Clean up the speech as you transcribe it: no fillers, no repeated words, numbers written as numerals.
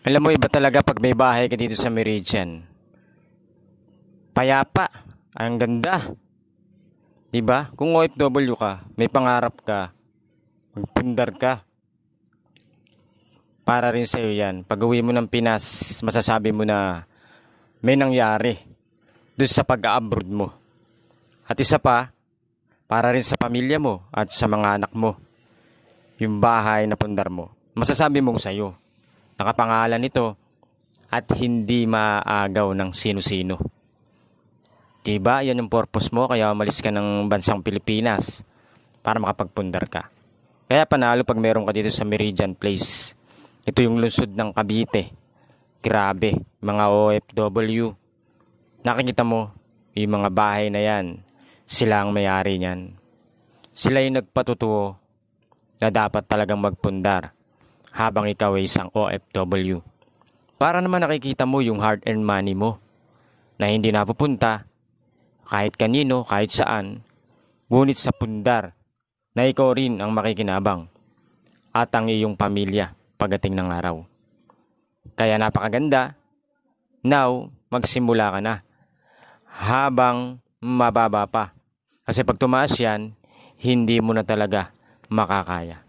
Alam mo, iba talaga pag may bahay ka dito sa Meridian. Payapa. Ang ganda. 'Di ba? Kung OFW ka, may pangarap ka, magpundar ka. Para rin sa'yo yan. Pag uwi mo ng Pinas, masasabi mo na may nangyari dun sa pag-abroad mo. At isa pa, para rin sa pamilya mo at sa mga anak mo. Yung bahay na pundar mo. Masasabi mong sa'yo. Nakapangalan ito at hindi maagaw ng sino-sino. Diba? Yan yung purpose mo kaya umalis ka ng bansang Pilipinas para makapagpundar ka. Kaya panalo pag meron ka dito sa Meridian Place. Ito yung lungsod ng Cavite. Grabe, mga OFW. Nakikita mo, yung mga bahay na yan, sila ang may-ari niyan. Sila yung nagpatutuo na dapat talagang magpundar habang ikaw ay isang OFW. Para naman nakikita mo yung hard-earned money mo na hindi napupunta kahit kanino, kahit saan, ngunit sa pundar na ikaw rin ang makikinabang at ang iyong pamilya pagdating ng araw. Kaya napakaganda. Now, magsimula ka na habang mababa pa. Kasi pag tumaas yan, hindi mo na talaga makakaya.